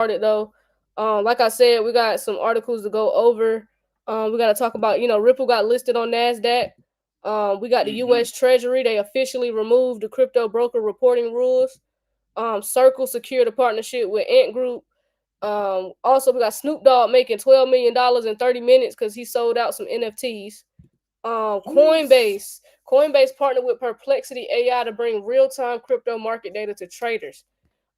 started though. Like I said, we got some articles to go over. We got to talk about, Ripple got listed on NASDAQ. We got the U.S. Treasury. They officially removed the crypto broker reporting rules. Circle secured a partnership with Ant Group. Also, we got Snoop Dogg making $12 million in 30 minutes because he sold out some NFTs. Coinbase partnered with Perplexity AI to bring real-time crypto market data to traders.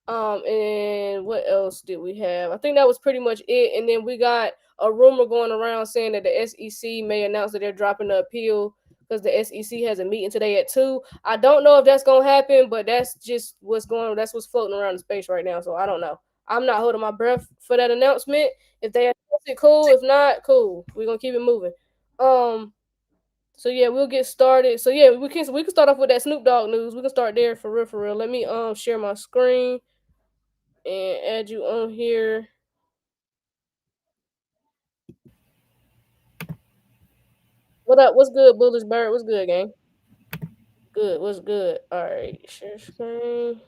And what else did we have? I think that was pretty much it. And then we got a rumor going around saying that the SEC may announce that they're dropping the appeal because the SEC has a meeting today at 2. I don't know if that's gonna happen, but that's just what's going on. That's what's floating around in space right now. So I don't know. I'm not holding my breath for that announcement. If they announce it, cool. If not, cool. We're gonna keep it moving. So yeah, we'll get started. So yeah, we can start off with that Snoop Dogg news. We can start there for real, for real. Let me share my screen and add you on here. What up? What's good, Bullish Bird? What's good, gang? Good. What's good? All right, share screen.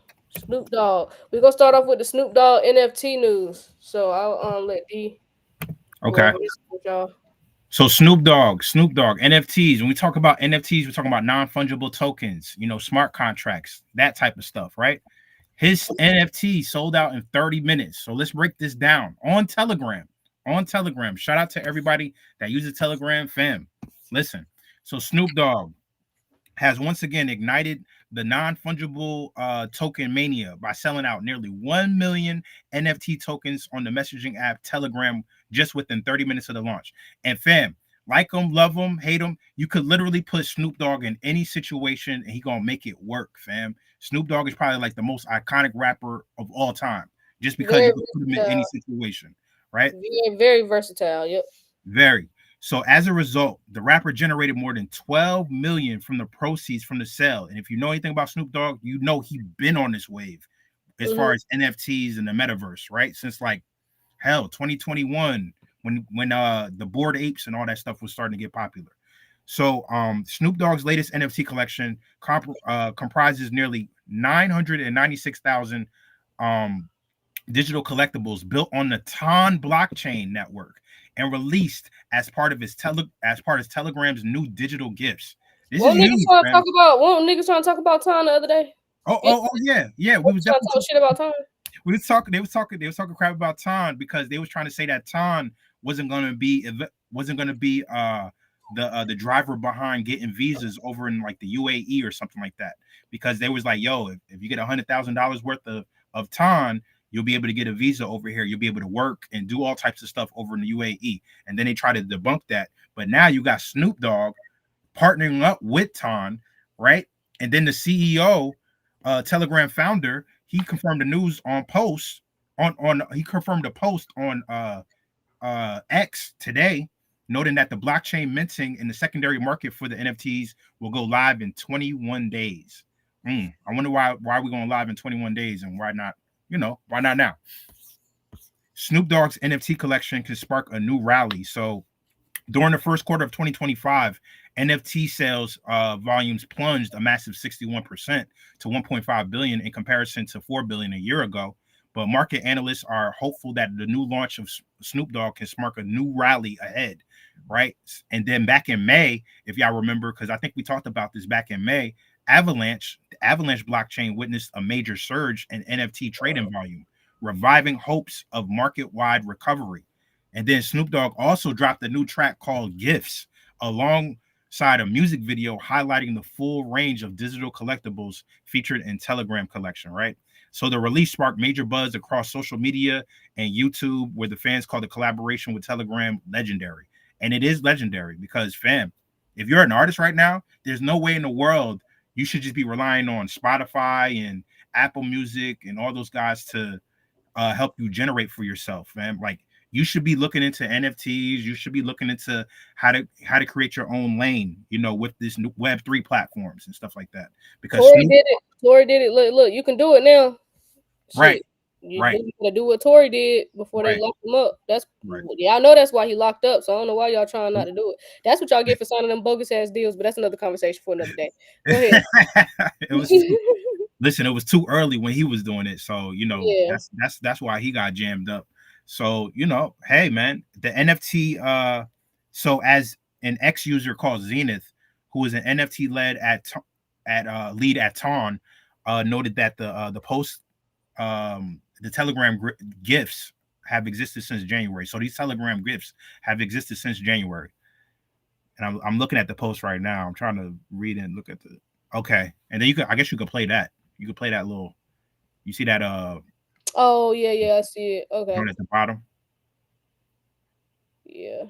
Snoop Dogg. We're gonna start off with the Snoop Dogg NFT news. So I'll let D go Okay. over this with y'all. So Snoop Dogg, NFTs. When we talk about NFTs, we're talking about non-fungible tokens, smart contracts, that type of stuff, right? His NFT sold out in 30 minutes. So let's break this down on Telegram. On Telegram. Shout out to everybody that uses Telegram, fam. Listen. So Snoop Dogg has once again ignited the non-fungible token mania by selling out nearly 1 million NFT tokens on the messaging app Telegram just within 30 minutes of the launch. And fam, like him, love him, hate him, you could literally put Snoop Dogg in any situation and he gonna make it work, fam. Snoop Dogg is probably like the most iconic rapper of all time, just because Very you could put him in any situation, right? very, very versatile. Yep. Very. So as a result, the rapper generated more than 12 million from the proceeds from the sale. And if you know anything about Snoop Dogg, you know he's been on this wave as far as NFTs and the metaverse, right? Since like hell, 2021, when the Bored Apes and all that stuff was starting to get popular. So Snoop Dogg's latest NFT collection comprises nearly 996,000 digital collectibles built on the Ton blockchain network and released as part of Telegram's new digital gifts. This is huge, man. Won't niggas trying to talk about Tom the other day? Yeah. We was trying to definitely talk shit about Tom. we was talking. They was talking crap about Ton because they was trying to say that Ton wasn't going to be the driver behind getting visas over in like the UAE or something like that, because they was like, yo, if you get $100,000 worth of Ton, you'll be able to get a visa over here. You'll be able to work and do all types of stuff over in the UAE. And then they try to debunk that. But now you got Snoop Dogg partnering up with Ton, right? And then the CEO, Telegram founder, he confirmed the news on post on he confirmed a post on X today, noting that the blockchain minting in the secondary market for the NFTs will go live in 21 days. I wonder why we're going live in 21 days and why not, why not now? Snoop Dogg's NFT collection can spark a new rally. So during the first quarter of 2025, NFT sales volumes plunged a massive 61% to 1.5 billion in comparison to 4 billion a year ago. But market analysts are hopeful that the new launch of Snoop Dogg can spark a new rally ahead, right? And then back in May, if y'all remember, because I think we talked about this back in May, the Avalanche blockchain witnessed a major surge in NFT trading volume, reviving hopes of market-wide recovery. And then Snoop Dogg also dropped a new track called Gifts, alongside a music video highlighting the full range of digital collectibles featured in Telegram collection, right? So the release sparked major buzz across social media and YouTube, where the fans called the collaboration with Telegram legendary. And it is legendary because, fam, if you're an artist right now, there's no way in the world you should just be relying on Spotify and Apple Music and all those guys to help you generate for yourself, man. Like, you should be looking into NFTs. You should be looking into how to create your own lane, with this new Web3 platforms and stuff like that. Because Tory did it. Look, you can do it now. Right. You gotta do what Tory did before they locked him up. Y'all know that's why he locked up. So I don't know why y'all trying not to do it. That's what y'all get for signing them bogus ass deals. But that's another conversation for another day. Go ahead. it was listen, it was too early when he was doing it, so Yeah. that's why he got jammed up. So hey man, the NFT. So as an ex user called Zenith, who is an NFT lead at Ton, noted that the Telegram gifts have existed since January. So these Telegram gifts have existed since January. And I'm looking at the post right now. I'm trying to read and look at the. Okay, and then I guess you could play that. You could play that little. You see that Oh yeah, I see it. Okay. down at the bottom. Yeah.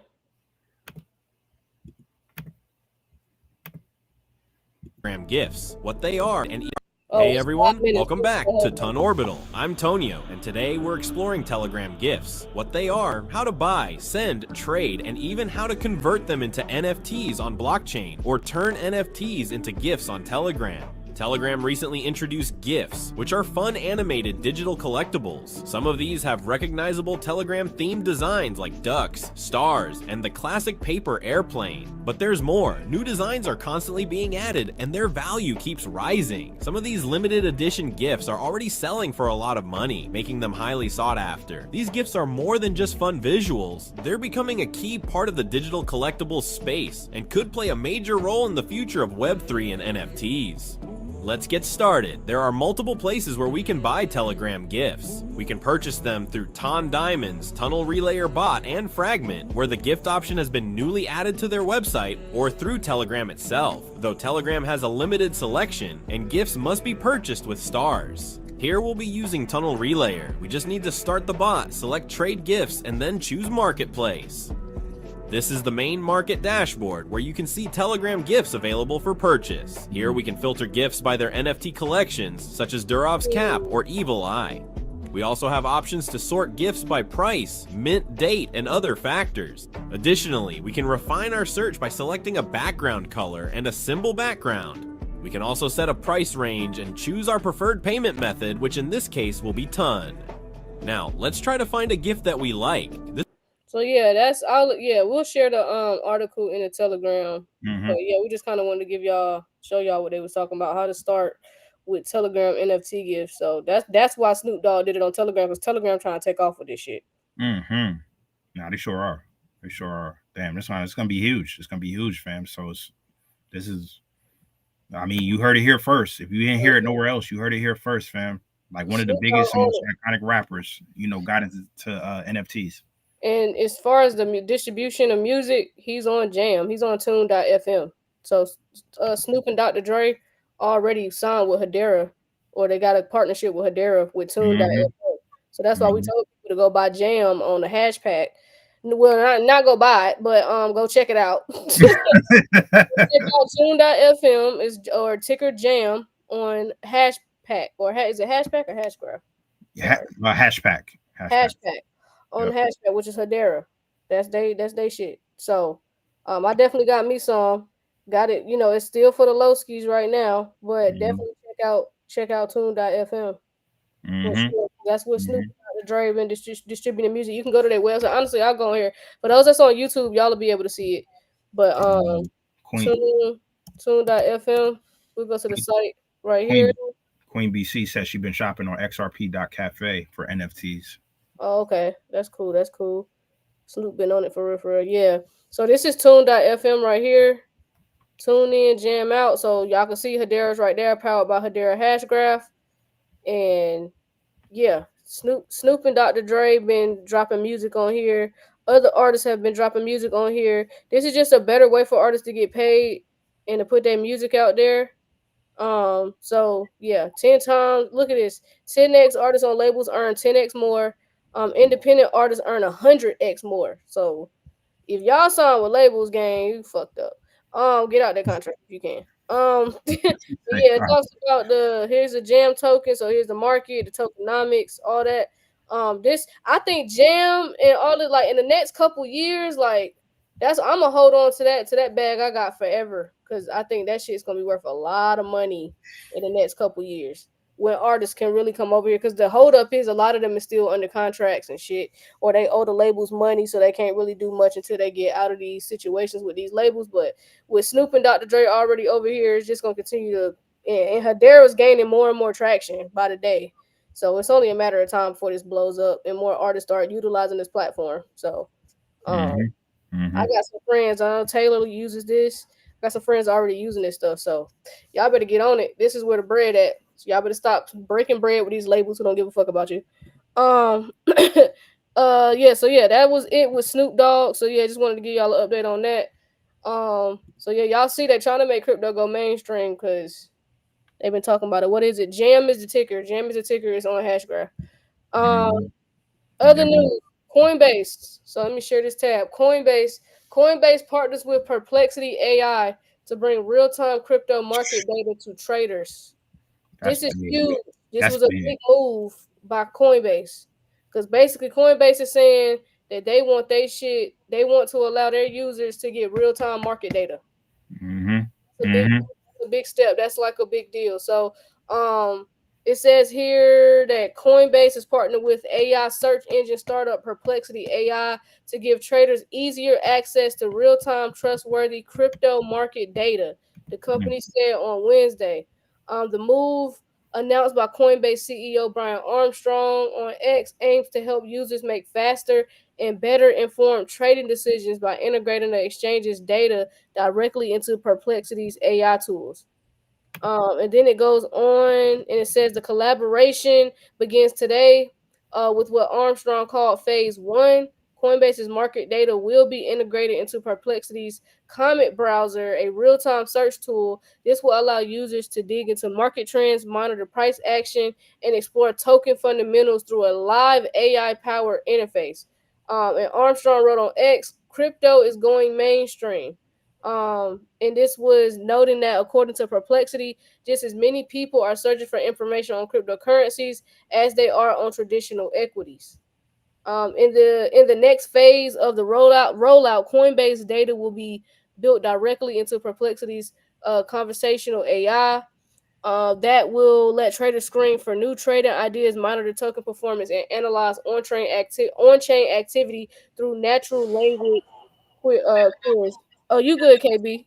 Gifts, what they are, and Oh, hey it's 5 everyone, minutes. welcome back to Ton Orbital. I'm Tonio, and today we're exploring Telegram gifts, what they are, how to buy, send, trade, and even how to convert them into NFTs on blockchain, or turn NFTs into gifts on Telegram. Telegram recently introduced GIFs, which are fun animated digital collectibles. Some of these have recognizable Telegram themed designs like ducks, stars, and the classic paper airplane. But there's more. New designs are constantly being added, and their value keeps rising. Some of these limited edition GIFs are already selling for a lot of money, making them highly sought after. These GIFs are more than just fun visuals. They're becoming a key part of the digital collectibles space, and could play a major role in the future of Web3 and NFTs. Let's get started. There are multiple places where we can buy Telegram gifts. We can purchase them through Ton Diamonds, Tunnel Relayer Bot, and Fragment, where the gift option has been newly added to their website, or through Telegram itself, though Telegram has a limited selection, and gifts must be purchased with stars. Here we'll be using Tunnel Relayer. We just need to start the bot, select Trade Gifts, and then choose Marketplace. This is the main market dashboard where you can see Telegram gifts available for purchase. Here we can filter gifts by their NFT collections, such as Durov's Cap or Evil Eye. We also have options to sort gifts by price, mint date, and other factors. Additionally, we can refine our search by selecting a background color and a symbol background. We can also set a price range and choose our preferred payment method, which in this case will be Ton. Now, let's try to find a gift that we like. So yeah, that's all. Yeah, we'll share the article in the Telegram. Mm-hmm. But yeah, we just kind of wanted to show y'all what they was talking about, how to start with Telegram NFT gifts. So that's why Snoop Dogg did it on Telegram, because Telegram trying to take off with this shit. Mm-hmm. Nah, they sure are. They sure are. Damn, this one, it's gonna be huge. It's gonna be huge, fam. So this is. I mean, you heard it here first. If you didn't hear it nowhere else, you heard it here first, fam. Like one of the biggest and most iconic rappers, got into NFTs. And as far as the distribution of music, he's on Jam. He's on Tune.fm. So Snoop and Dr. Dre already signed with Hedera, or they got a partnership with Hedera with Tune.fm. So that's why we told people to go buy Jam on the Hashpack. Well, not go buy it, but go check it out. Check out Tune.fm or ticker Jam on Hashpack, or is it Hashpack or Hashgraph? Hashpack. Hashpack on Hashpack, which is Hedera. That's they shit. So I definitely got me some. Got it, it's still for the low skis right now, but definitely check out Tune.fm. That's what Snoop Dre been distributing music. You can go to their website. Honestly, I'll go in here. For those that's on YouTube, y'all will be able to see it. But Tune.fm, we'll go to the site right here. Queen BC says she's been shopping on xrp.cafe for NFTs. Oh, okay. That's cool. Snoop been on it for real. Yeah. So this is Tune.fm right here. Tune in, jam out. So y'all can see Hedera's right there, powered by Hedera Hashgraph. And yeah, Snoop and Dr. Dre been dropping music on here. Other artists have been dropping music on here. This is just a better way for artists to get paid and to put their music out there. So yeah, 10 times. Look at this. 10x artists on labels earn 10x more. Independent artists earn 100x more. So if y'all sign with labels, gang, you fucked up. Get out that contract if you can. Yeah, it talks about here's the Jam token. So here's the market, the tokenomics, all that. This, I think Jam and all the, like, in the next couple years, like, I'm gonna hold on to that bag I got forever, because I think that shit's gonna be worth a lot of money in the next couple years, when artists can really come over here. Because the holdup is, a lot of them is still under contracts and shit, or they owe the labels money, so they can't really do much until they get out of these situations with these labels. But with Snoop and Dr. Dre already over here, it's just gonna continue to and Hedera is gaining more and more traction by the day. So it's only a matter of time before this blows up and more artists start utilizing this platform. So um, Mm-hmm. I Mm-hmm. got some friends. I know Taylor uses this. I got some friends already using this stuff. So y'all better get on it. This is where the bread at. So y'all better stop breaking bread with these labels who don't give a fuck about you. Um, yeah. So yeah, that was it with Snoop Dogg. So yeah, just wanted to give y'all an update on that. So yeah, y'all see they trying to make crypto go mainstream because they've been talking about it. What is it? Jam is the ticker. Jam is the ticker. It's on Hashgraph. Um, Mm-hmm. other Yep. news, Coinbase. So let me share this tab. Coinbase partners with Perplexity AI to bring real-time crypto market data to traders. That's This is big. huge. This That's was a big. big move by Coinbase. Because basically Coinbase is saying that they want to allow their users to get real-time market data. Mm-hmm. It's Mm-hmm. a big step. That's like a big deal. So, um, it says here that Coinbase is partnered with AI search engine startup Perplexity AI to give traders easier access to real-time, trustworthy crypto market data. The company said on Wednesday. The move announced by Coinbase CEO Brian Armstrong on X aims to help users make faster and better informed trading decisions by integrating the exchange's data directly into Perplexity's AI tools. And then it goes on and it says the collaboration begins today with what Armstrong called phase one. Coinbase's market data will be integrated into Perplexity's Comet browser, a real time search tool. This will allow users to dig into market trends, monitor price action, and explore token fundamentals through a live AI powered interface. And Armstrong wrote on X crypto is going mainstream. And this was noting that according to Perplexity, just as many people are searching for information on cryptocurrencies as they are on traditional equities. In the next phase of the rollout, Coinbase data will be built directly into Perplexity's conversational AI. That will let traders screen for new trading ideas, monitor token performance, and analyze on-chain activity through natural language queries. Oh, you good, KB?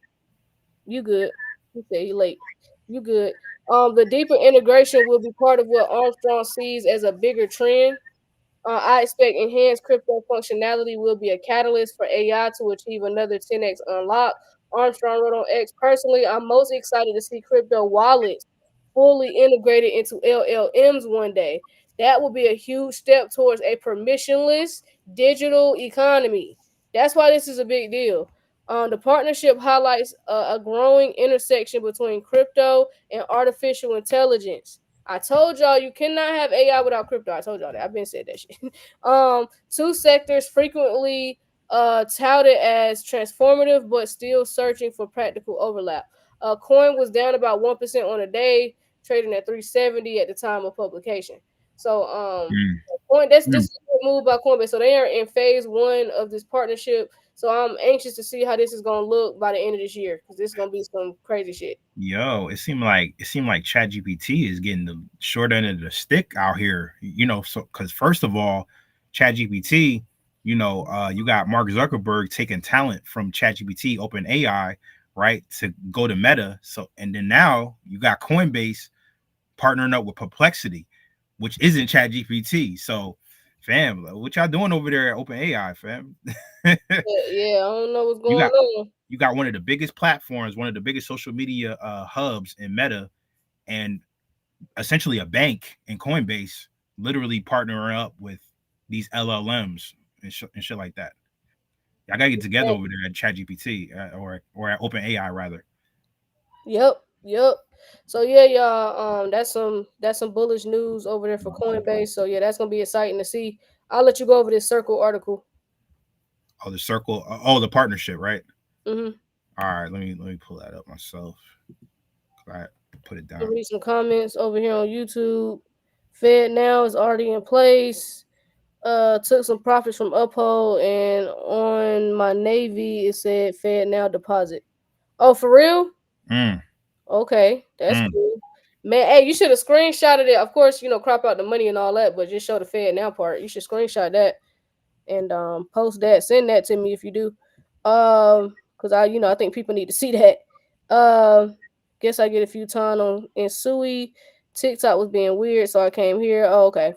You good? He said he late. You good? The deeper integration will be part of what Armstrong sees as a bigger trend. I expect enhanced crypto functionality will be a catalyst for AI to achieve another 10x unlock. Armstrong wrote on X. Personally, I'm most excited to see crypto wallets fully integrated into LLMs one day. That will be a huge step towards a permissionless digital economy. That's why this is a big deal. The partnership highlights a growing intersection between crypto and artificial intelligence. I told y'all you cannot have AI without crypto. I told y'all that. I've been said that shit. Two sectors frequently touted as transformative, but still searching for practical overlap. Coin was down about 1% on a day, trading at 370 at the time of publication. So Coin that's Mm-hmm. this is a good move by Coinbase. So they are in phase one of this partnership. So I'm anxious to see how this is gonna look by the end of this year because this is gonna be some crazy shit. Yo, it seemed like ChatGPT is getting the short end of the stick out here. So because first of all, ChatGPT, you got Mark Zuckerberg taking talent from ChatGPT, OpenAI, right, to go to Meta. So and then now you got Coinbase partnering up with Perplexity, which isn't ChatGPT. So, fam, what y'all doing over there at OpenAI, fam? Yeah, I don't know what's you going got on. you got one of the biggest platforms, one of the biggest social media hubs in Meta, and essentially a bank in Coinbase, literally partnering up with these LLMs and shit like that. Y'all gotta get together over there at ChatGPT or at OpenAI rather. Yep. So yeah, y'all. That's some bullish news over there for Coinbase. So yeah, that's gonna be exciting to see. I'll let you go over this Circle article. Oh, the circle. Oh, the partnership, right? Mm-hmm. All right, let me pull that up myself. I put it down. Read some comments over here on YouTube. Fed now is already in place. Took some profits from Uphold, and on my Navy it said Fed now deposit. Oh, for real? Mm, Okay, that's mm. cool. Man, hey, you should have screenshotted it. Of course, crop out the money and all that, but just show the Fed now part. You should screenshot that and post that. Send that to me if you do. Because I think people need to see that. Guess I get a few ton on in Sui. TikTok was being weird, so I came here. Oh, okay.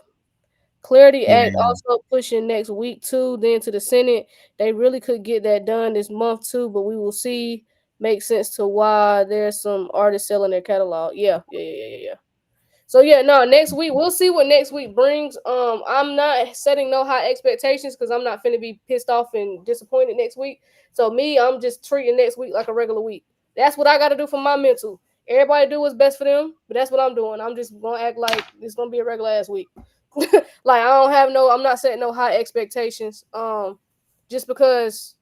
Clarity Act Yeah. also pushing next week too. Then to the Senate, they really could get that done this month too, but we will see. Makes sense to why there's some artists selling their catalog. Yeah. So yeah, no, next week we'll see what next week brings. I'm not setting no high expectations because I'm not finna be pissed off and disappointed next week. So me, I'm just treating next week like a regular week. That's what I gotta do for my mental. Everybody do what's best for them, but that's what I'm doing. I'm just gonna act like it's gonna be a regular ass week. Like I'm not setting no high expectations. Just because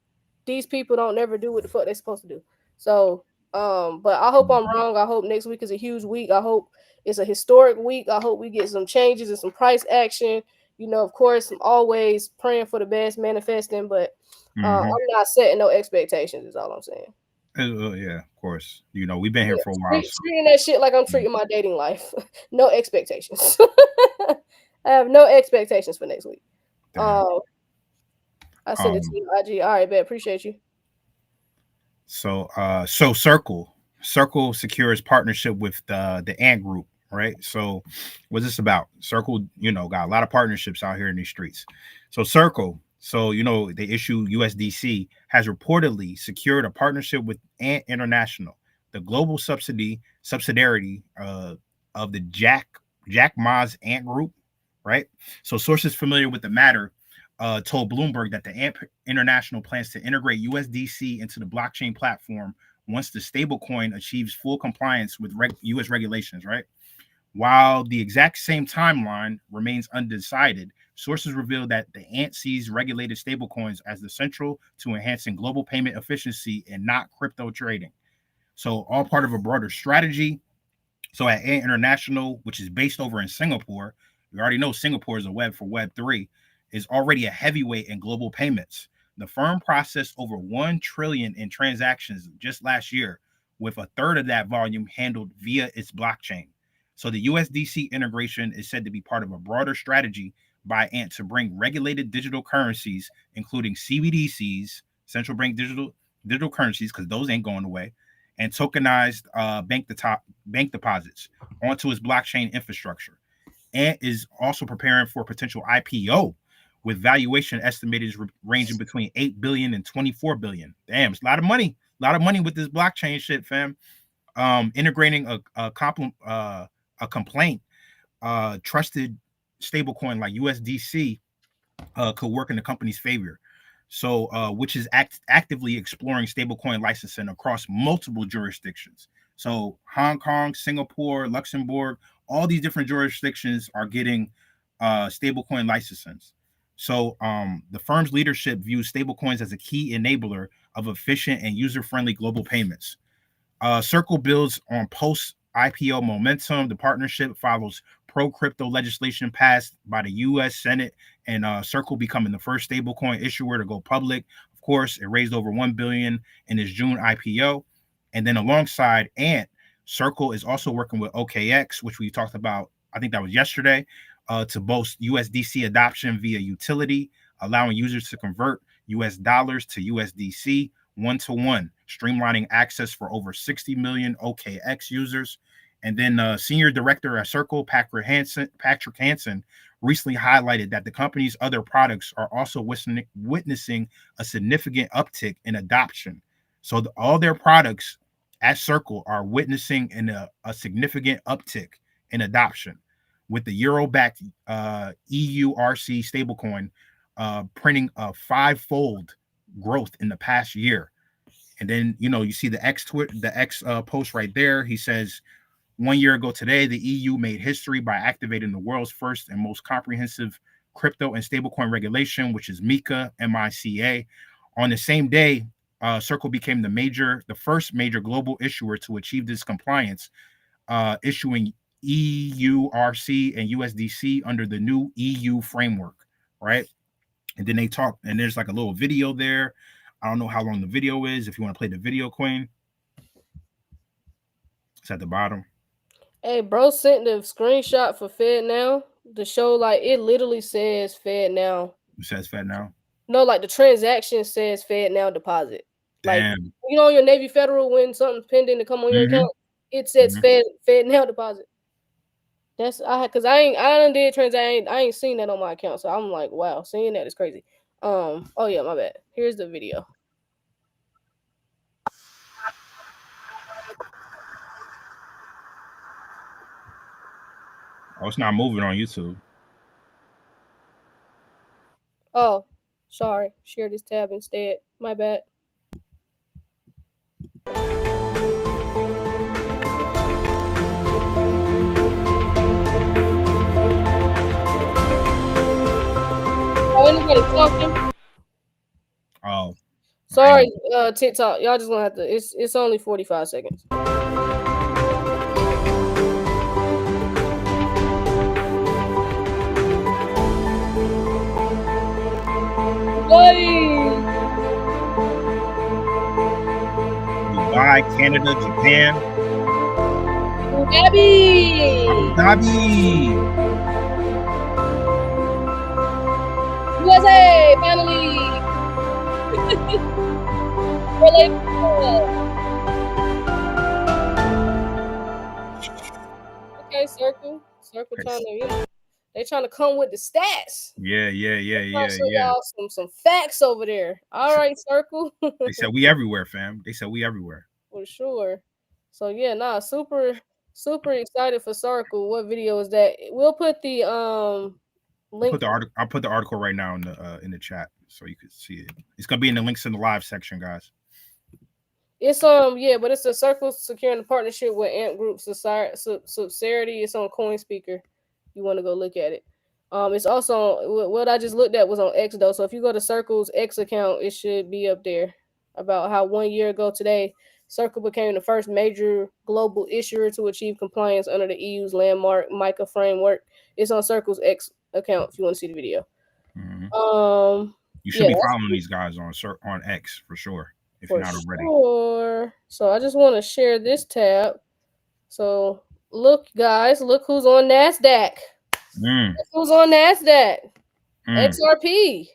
these people don't never do what the fuck they're supposed to do. So but I hope I'm wrong. I hope next week is a huge week. I hope it's a historic week. I hope we get some changes and some price action. Of course, I'm always praying for the best, manifesting, but Mm-hmm. I'm not setting no expectations. Is all I'm saying. Yeah, of course. We've been here Yeah, for a while, so treating that shit like I'm treating my dating life. No expectations. I have no expectations for next week. damn. Um, I sent it to Um, you, IG. All right, bet. Appreciate you. so Circle secures partnership with the Ant Group, right? So what's this about? Circle, got a lot of partnerships out here in these streets. So Circle, they issue USDC, has reportedly secured a partnership with Ant International, the global subsidiary of the Jack Ma's Ant Group, right? So sources familiar with the matter told Bloomberg that the AMP International plans to integrate USDC into the blockchain platform once the stablecoin achieves full compliance with U.S. regulations, right? While the exact same timeline remains undecided, sources reveal that the ANT sees regulated stablecoins as the central to enhancing global payment efficiency and not crypto trading. So, all part of a broader strategy. So, at ANT International, which is based over in Singapore, we already know Singapore is a web for Web3, is already a heavyweight in global payments. The firm processed over 1 trillion in transactions just last year, with a third of that volume handled via its blockchain. So the USDC integration is said to be part of a broader strategy by Ant to bring regulated digital currencies, including CBDCs, central bank digital currencies, because those ain't going away, and tokenized bank deposits onto its blockchain infrastructure. Ant is also preparing for potential IPO with valuation estimated ranging between 8 billion and 24 billion. Damn, it's a lot of money. A lot of money with this blockchain shit, fam. Integrating a complaint trusted stablecoin like USDC could work in the company's favor. So, which is actively exploring stablecoin licensing across multiple jurisdictions. So, Hong Kong, Singapore, Luxembourg, all these different jurisdictions are getting stablecoin licenses. So, the firm's leadership views stablecoins as a key enabler of efficient and user-friendly global payments. Circle builds on post IPO momentum. The partnership follows pro crypto legislation passed by the U.S. Senate, and Circle becoming the first stablecoin issuer to go public. Of course, it raised over $1 billion in its June IPO, and then alongside Ant, Circle is also working with OKX, which we talked about. I think that was yesterday, to boast USDC adoption via utility, allowing users to convert US dollars to USDC one-to-one, streamlining access for over 60 million OKX users. And then senior director at Circle, Patrick Hansen, recently highlighted that the company's other products are also witnessing a significant uptick in adoption. So all their products at Circle are witnessing a significant uptick in adoption, with the euro-backed EURC stablecoin printing a five-fold growth in the past year. And then you see the X post right there. He says 1 year ago today, the EU made history by activating the world's first and most comprehensive crypto and stablecoin regulation, which is MiCA, MiCA. On the same day, Circle became the first major global issuer to achieve this compliance, issuing EURC and USDC under the new EU framework, right? And then they talk, and there's like a little video there. I don't know how long the video is. If you want to play the video, Queen, it's at the bottom. Hey, bro, sent the screenshot for Fed Now. The show, like, it literally says Fed Now. It says Fed Now. No, like the transaction says Fed Now deposit. Like, Damn. on your Navy Federal when something's pending to come on your Mm-hmm. account. It says Fed now deposit. That's because I done did transact. I ain't seen that on my account, so I'm like, wow, seeing that is crazy. Oh yeah, my bad. Here's the video. Oh, it's not moving on YouTube. Oh, sorry. Share this tab instead. My bad. Oh, anybody talking? Oh. Sorry, TikTok. Y'all just gonna have to. It's only 45 seconds. Dubai, Canada, Japan, Abu Dhabi, USA, finally. Okay, circle okay. trying to, they trying to come with the stats. Yeah. Y'all some facts over there. All right, circle. They said we everywhere, fam. They said we everywhere. For sure. So yeah, super excited for circle. What video is that? We'll put the link. I'll put the article right now in the chat so you can see it. It's gonna be in the links in the live section, guys. It's but it's a circle securing the partnership with Ant Group Subsidiary. It's on CoinSpeaker. You want to go look at it. It's also what I just looked at was on X though. So if you go to Circle's X account, it should be up there about how 1 year ago today, Circle became the first major global issuer to achieve compliance under the EU's landmark MiCA framework. It's on Circle's X account if you want to see the video. Mm-hmm. You should be following these guys on X for sure if you're not already. So I just want to share this tab. So look, guys, look who's on NASDAQ. Who's on NASDAQ? XRP.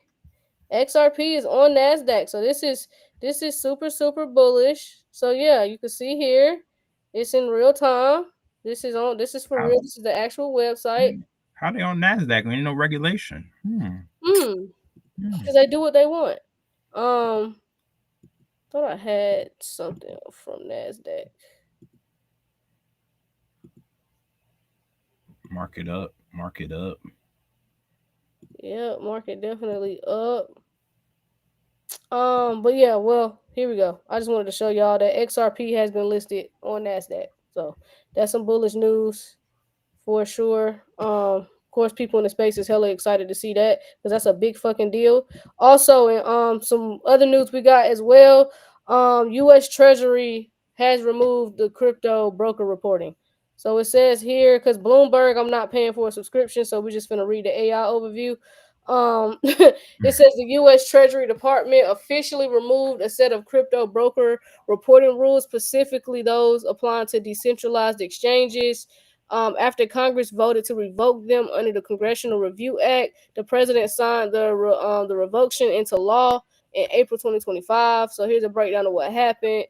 XRP is on NASDAQ. So this is super bullish. So yeah, you can see here, it's in real time. This is for real. This is the actual website. How they on NASDAQ? Ain't no regulation. Because they do what they want. Thought I had something from NASDAQ. Market up. Yeah, market definitely up. But yeah, well, here we go. I just wanted to show y'all that XRP has been listed on NASDAQ. So that's some bullish news for sure. Of course, people in the space is hella excited to see that because that's a big fucking deal. Also, in some other news we got as well, U.S. Treasury has removed the crypto broker reporting. So it says here, because Bloomberg, I'm not paying for a subscription, so we're just gonna read the AI overview. It says the U.S. Treasury Department officially removed a set of crypto broker reporting rules, specifically those applying to decentralized exchanges. After Congress voted to revoke them under the Congressional Review Act, the president signed the revocation into law in April 2025. So here's a breakdown of what happened.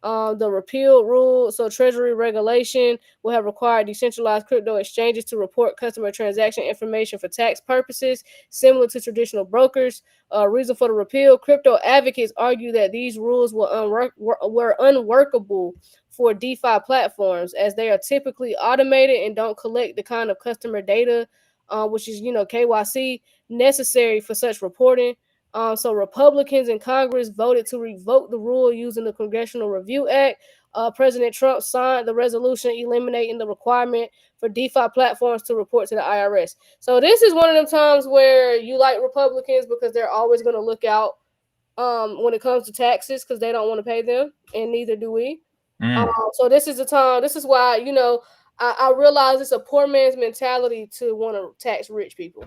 The repeal rule, so Treasury regulation will have required decentralized crypto exchanges to report customer transaction information for tax purposes, similar to traditional brokers. Reason for the repeal: crypto advocates argue that these rules were unworkable for DeFi platforms, as they are typically automated and don't collect the kind of customer data, which is KYC necessary for such reporting. So Republicans in Congress voted to revoke the rule using the Congressional Review Act. President Trump signed the resolution eliminating the requirement for DeFi platforms to report to the IRS. So this is one of them times where you like Republicans because they're always going to look out when it comes to taxes because they don't want to pay them, and neither do we. So this is the time. This is why I realize it's a poor man's mentality to want to tax rich people.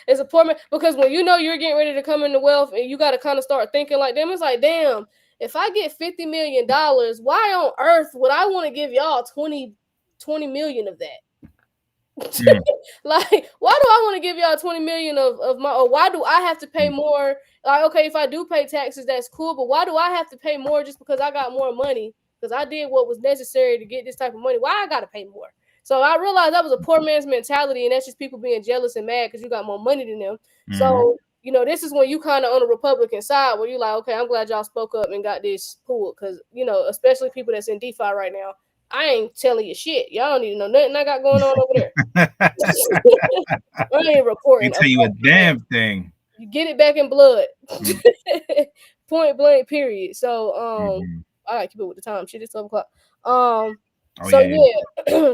It's a poor man because when you're getting ready to come into wealth and you got to kind of start thinking like them, it's like, damn, if I get $50 million, why on earth would I want to give y'all 20 million of that? Like, why do I want to give y'all 20 million of my, or why do I have to pay more? Like, okay, if I do pay taxes, that's cool, but why do I have to pay more just because I got more money because I did what was necessary to get this type of money. Why I gotta pay more? So I realized that was a poor man's mentality, and that's just people being jealous and mad because you got more money than them. Mm-hmm. So, you know, this is when you kind of on the Republican side where you're like, okay, I'm glad y'all spoke up and got this pulled, because, you know, especially people that's in DeFi right now, I ain't telling you shit. Y'all don't need to know nothing I got going on over there. I ain't reporting. They tell you a damn thing. You get it back in blood. Point blank, period. So, I gotta keep it with the time. Shit, it's 12 o'clock.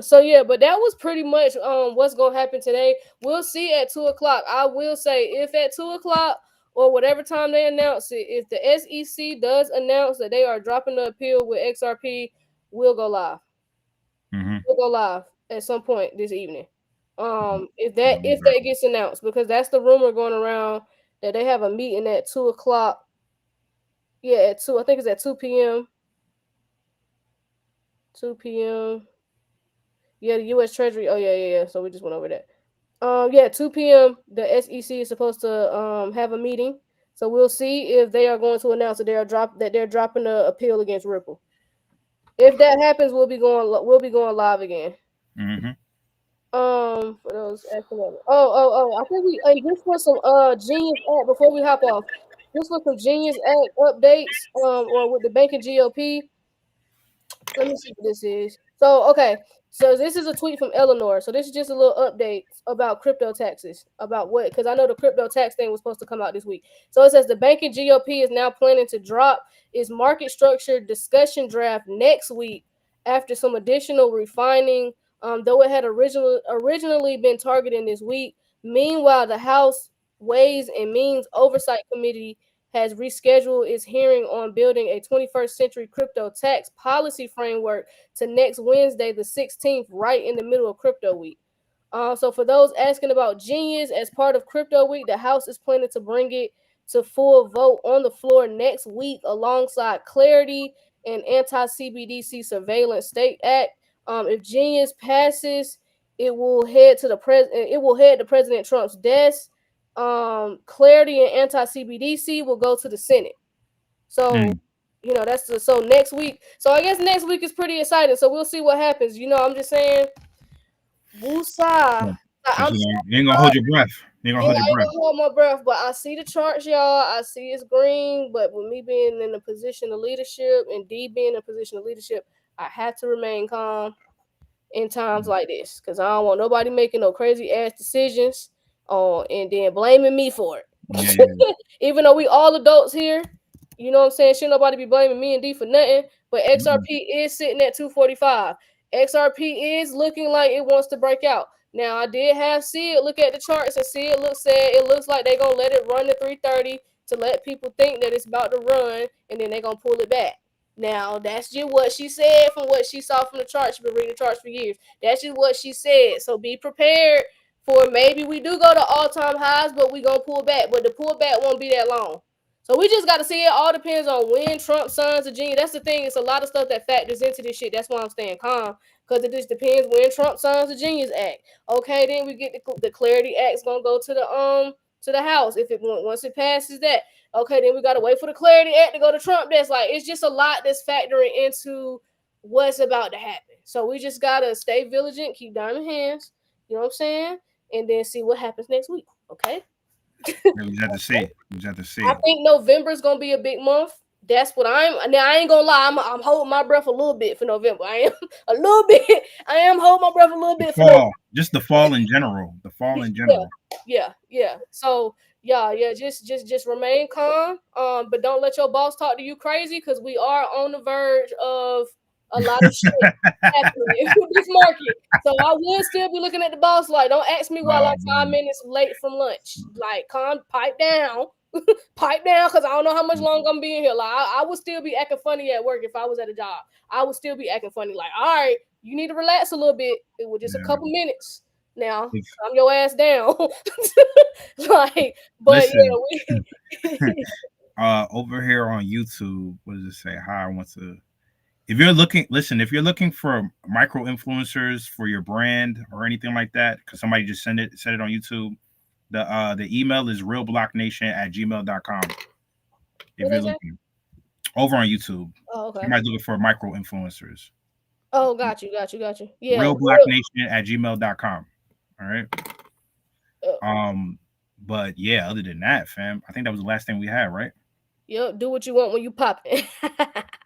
So yeah, but that was pretty much what's gonna happen today. We'll see at 2 o'clock. I will say, if at 2 o'clock or whatever time they announce it, if the SEC does announce that they are dropping the appeal with XRP, we'll go live. We'll go live at some point this evening. If that gets announced, because that's the rumor going around that they have a meeting at 2 o'clock. Yeah, at 2. I think it's at 2 p.m. 2 p.m. Yeah, the U.S. Treasury. Oh yeah. So we just went over that. 2 p.m. The SEC is supposed to have a meeting. So we'll see if they are going to announce that they're dropping the appeal against Ripple. If that happens, we'll be going live again. For those asking that. I think this was some Genius Act before we hop off. This was some Genius Act updates or with the banking GOP. Let me see what this is. So, okay. So this is a tweet from Eleanor. So this is just a little update about crypto taxes. About what? Because I know the crypto tax thing was supposed to come out this week. So it says the banking GOP is now planning to drop its market structure discussion draft next week after some additional refining, though it had originally been targeting this week. Meanwhile, the House Ways and Means Oversight Committee has rescheduled its hearing on building a 21st century crypto tax policy framework to next Wednesday, the 16th, right in the middle of Crypto Week. So for those asking about Genius, as part of Crypto Week, the House is planning to bring it to full vote on the floor next week alongside Clarity and Anti-CBDC Surveillance State Act. If Genius passes, it will head to President Trump's desk. Clarity and Anti-CBDC will go to the Senate. So, you know, so next week. So I guess next week is pretty exciting. So we'll see what happens. You know, I'm just saying, woosah. You ain't gonna hold your breath. You ain't gonna hold your breath. Hold my breath, but I see the charts, y'all. I see it's green, but with me being in a position of leadership and D being in a position of leadership, I have to remain calm in times like this, because I don't want nobody making no crazy ass decisions and then blaming me for it. Yeah. Even though we all adults here, you know what I'm saying? Shouldn't nobody be blaming me and D for nothing. But XRP is sitting at 245. XRP is looking like it wants to break out. Now, I did have Sid look at the charts and Sid it looks like they're going to let it run to 330 to let people think that it's about to run, and then they're going to pull it back. Now, that's just what she said from what she saw from the charts. She's been reading the charts for years. That's just what she said. So be prepared for maybe we do go to all-time highs, but we're going to pull back. But the pullback won't be that long. So we just got to see. It all depends on when Trump signs a Genius. That's the thing. It's a lot of stuff that factors into this shit. That's why I'm staying calm, because it just depends when Trump signs the Genius Act. Okay, then we get the Clarity Act's going to go to the House once it passes that. Okay, then we got to wait for the Clarity Act to go to Trump. That's like, it's just a lot that's factoring into what's about to happen. So we just got to stay vigilant, keep diamond hands, you know what I'm saying? And then see what happens next week, okay? We have to see. I think November is going to be a big month. That's what I ain't going to lie. I'm holding my breath a little bit for November. I am a little bit. I am holding my breath a little bit for November. Just the fall in general. Yeah. So, just remain calm. But don't let your boss talk to you crazy, because we are on the verge of a lot of shit happening with this market. So I will still be looking at the boss like, don't ask me why I'm 5 minutes late from lunch. Like, pipe down. Pipe down, because I don't know how much longer I'm being here. Like, I would still be acting funny at work if I was at a job. I would still be acting funny. Like, all right, you need to relax a little bit. It was just a couple minutes. Now, calm your ass down. Like, but listen, over here on YouTube, what does it say? How I want to. If you're looking for micro influencers for your brand or anything like that, because somebody just said it on YouTube, the email is realblocknation@gmail.com. If you're looking, Over on YouTube. Oh, okay. Somebody's looking for micro influencers. Oh, got you. Yeah. Realblacknation@gmail.com. All right. But yeah, other than that, fam, I think that was the last thing we had, right? Yep, do what you want when you pop it.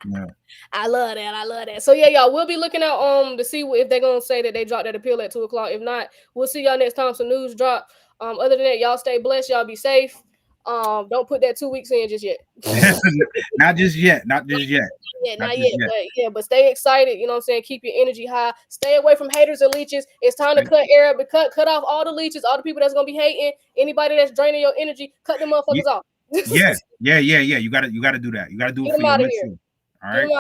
Yeah. I love that. So yeah, y'all, we'll be looking out to see if they're gonna say that they dropped that appeal at 2:00. If not, we'll see y'all next time some news drop. Other than that, y'all stay blessed, y'all be safe. Don't put that 2 weeks in just yet. Not just yet. Not yet, but stay excited. You know what I'm saying? Keep your energy high. Stay away from haters and leeches. It's time to cut off all the leeches, all the people that's gonna be hating. Anybody that's draining your energy, cut them motherfuckers off. Yeah. You gotta do that. You gotta do it for your mental. All right.